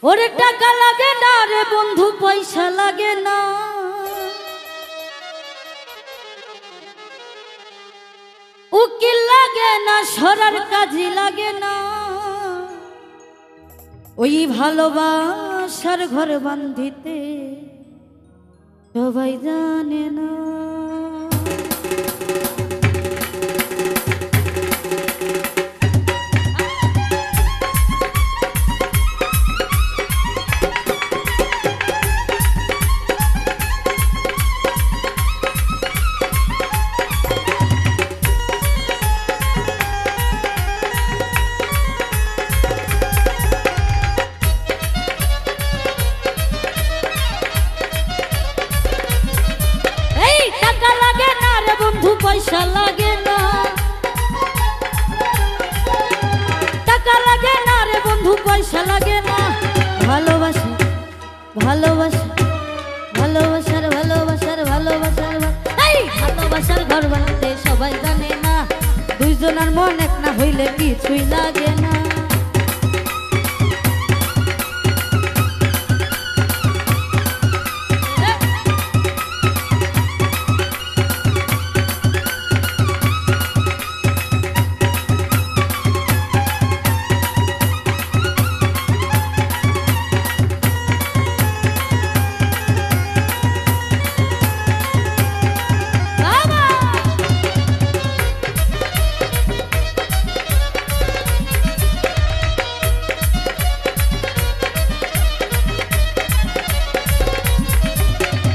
ওরে টাকা লাগে না রে বন্ধু, পয়সা লাগে না। উকিল লাগে না, সরার কাজী লাগে না। ওই ভালোবাসার ঘর বান্ধিতে সবাই জানে না। পয়সা লাগে না, টাকা লাগে না রে বন্ধু, পয়সা লাগে না। ভালোবাসা ভালোবাসা ভালোবাসার ভালোবাসার ভালোবাসার ভালোবাসার ঘর বানাতে সবাই জানে না। দুইজনের মন এক না হইলে কিছুই লাগে না।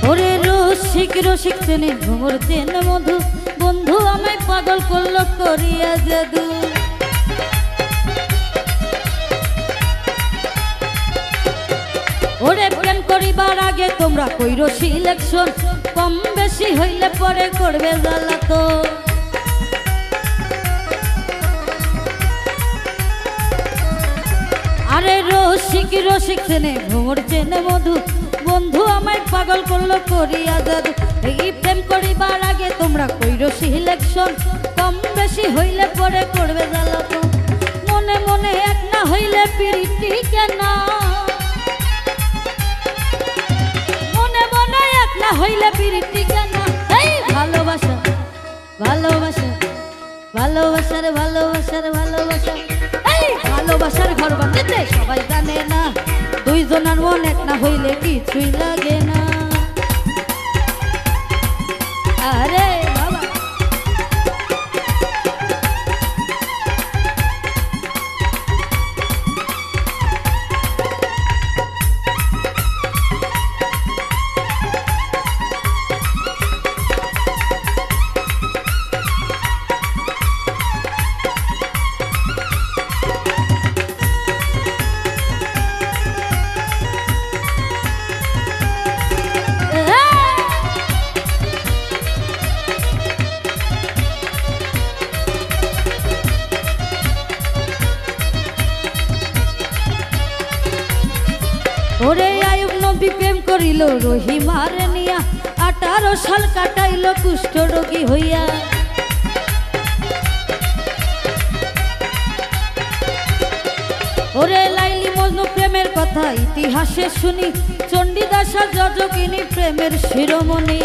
ওরে রসিক রসিক চেনে ভ্রমর চেনে মধু, বন্ধু আমায় পাগল করলো করিয়া জাদু। ওরে প্রেম করিবার আগে তোমরা কইরো সিলেকশন, কম বেশি হইলে পরে করবে জ্বালাতন। আরে রসিক রসিক চেনে ভ্রমর চেনে মধু, বন্ধু আমায় পাগল করলো করিয়া জাদু। এই প্রেম করিবার আগে তোমরা কইরো সিলেকশন, কম বেশি হইলে পরে করবে জ্বালাতন। মনে মনে এক না হইলে পিরিতি কেন, মনে মনে এক না হইলে পিরিতি কেন। এই ভালোবাসা ভালোবাসা ভালোবাসার ভালোবাসার ভালোবাসা, এই ভালোবাসার ঘর বানাতে সবাই জানে না। দুইজনের মন এক না হইলে কিছুই লাগে না। আরে বাবা ওরে আয়ুব নবী প্রেম করিল রহিমার নিয়া, 18 সাল কাটাইল কুষ্ঠ রোগী হইয়া। ওরে লাইলি মজনু প্রেমের কথা ইতিহাসে শুনি, চণ্ডীদাসা যজকিনী প্রেমের শিরোমণি।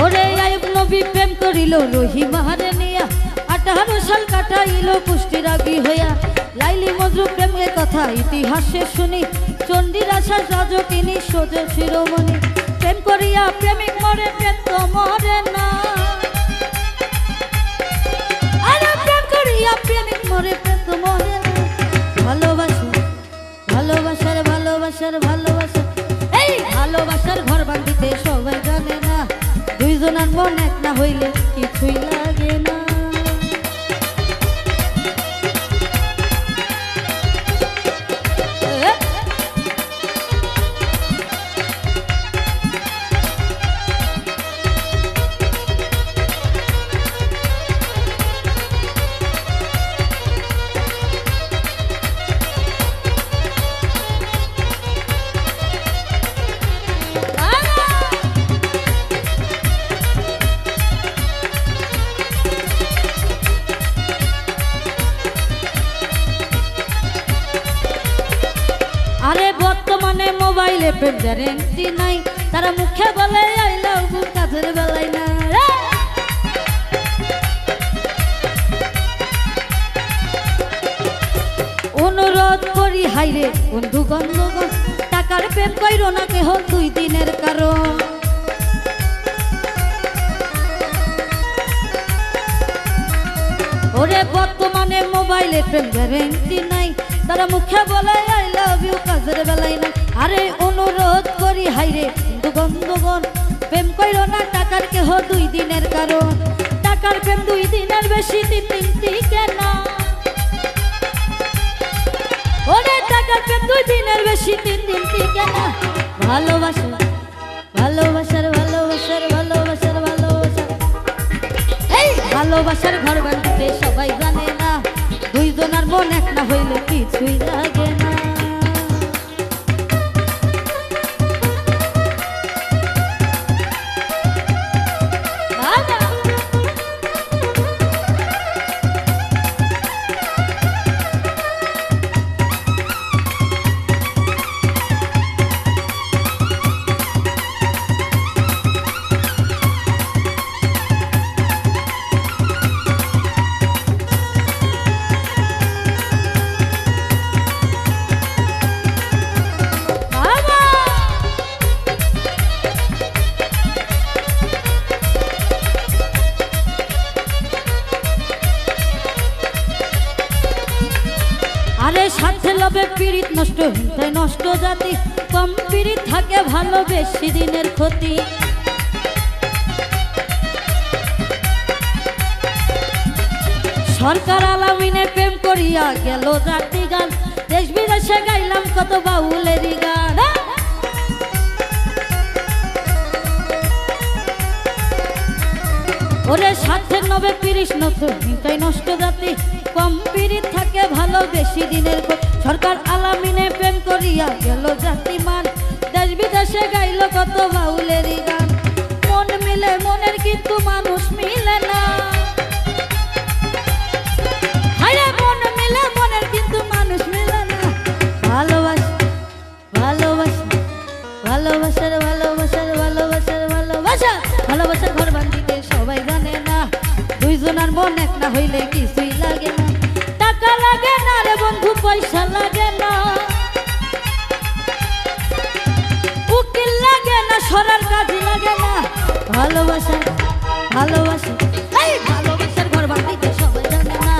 ওরে আয়ুব নবী প্রেম করিল রহিমার নিয়া, 18 সাল কাটাইল কুষ্টি রাগী হইয়া। লাইলি মজনু প্রেমের কথা ইতিহাসে শুনি, চণ্ডীদাসা যজকিনী সোজ শিরোমণি। প্রেম করিয়া প্রেমিক মরে, প্রেম তো মরে না। আরে প্রেম করিয়া প্রেমিক মরে, প্রেম তো মরে না। ভালোবাসা ভালোবাসার ভালোবাসার ভালোবাসা, এই ভালোবাসার ঘর বান্ধিতে সবাই জানে না। দুইজনের মন এক না হইলে কিছুই লাগে না। বর্তমানে মোবাইলে প্রেম গ্যারেন্টি নাই, তারা মুখে বলে আই লাভ ইউ কাজের বেলায় না। অনুরোধ করি হাইরে বন্ধু গন্ধগণ, টাকার প্রেম কইরো না কেহ 2 দিনের কারণ। ওরে বর্তমানে মোবাইলে প্রেম গ্যারেন্টি নাই, তারা মুখে বলে আই লাভ ইউ কাজের বেলায় না। আরে অনুরোধ করি হাইরে বন্ধু গন্ধগণ, প্রেম কইরো না টাকার কেহ 2 দিনের কারণ। টাকার প্রেম 2 দিনের বেশি 3 দিন টিকে না। ওরে টাকার প্রেম 2 দিনের বেশি 3 দিন টিকে না। ভালোবাসা ভালোবাসার ভালোবাসার ভালোবাসার ভালোবাসার এই ভালোবাসার ঘর বাঁধতে সবাই জানে না, 2 জনের মন এক না হইলে কিছুই লাগে না। আরে সাথে লবে পীড়িত নষ্ট হিংসায় নষ্ট জাতি, কম পীড়িত থাকে ভালো বেশি দিনের ক্ষতি। সরকার আলামিনে প্রেম করিয়া গেল জাতি গান, দেশ বিদেশে গাইলাম কত বাউলেরই গান। ওরে সাথে নবে 30 নষ্ট হিংসায় নষ্ট জাতি, কম পীড়িত থাকে ভালো বেশি দিনের। সরকার আলামিনে প্রেম করিয়া গেল জাতিমান, দেশ বিদেশে গাইল কত বাউলেরই গান। মন মিলে মনের কিন্তু মানুষ মিলে না। হায় মন মিলে মনের কিন্তু মানুষ মিলে না। ভালোবাসা ভালোবাসা ভালোবাসার ভালোবাসার ভালোবাসার ভালোবাসা ভালোবাসার ঘর বাঁধিতে সবাই জানে না, 2 জনের মন এক না হইলে কিছুই লাগে না। টাকা লাগে না রে বন্ধু পয়সা লাগে না, উকিল লাগে না সরার কাজে লাগে না। ভালোবাসা ভালোবাসা এই ভালোবাসার ঘর বাঁধিতে সবাই জানে না,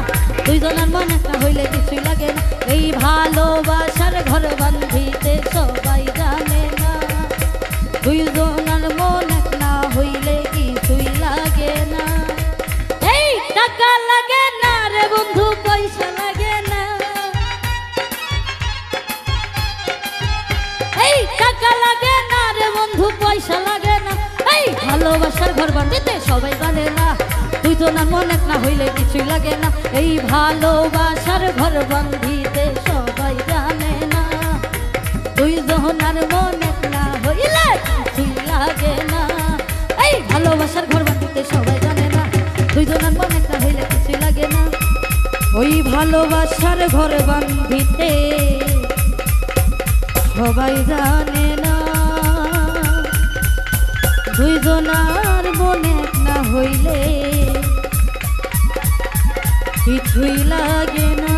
2 জনের মন এক না হইলে কিছুই লাগে না। এই ভালোবাসার ঘর বাঁধিতে সবাই জানে না, 2 জনের মন এক না হইলে কিছুই লাগে না। এই টাকা লাগে না রে বন্ধু পয়সা লাগে না, এই টাকা লাগে না রে বন্ধু পয়সা লাগে না। এই ভালোবাসার ঘর বাঁধিতে সবাই জানে না, 2 জনের মন এক না হইলে কিছুই লাগে না। এই ভালোবাসার ঘর বাঁধিতে সবাই জানে না, 2 জনের মন এক না হইলে কিছুই লাগে না। এই ভালোবাসার ঘর বাঁধিতে সবাই জানে না, 2 জনের মন এক না হইলে কিছুই লাগে না। ওই ভালোবাসার ঘর বাঁধিতে সবাই জানে না, 2 জনের মন এক না হইলে কিছুই লাগে না।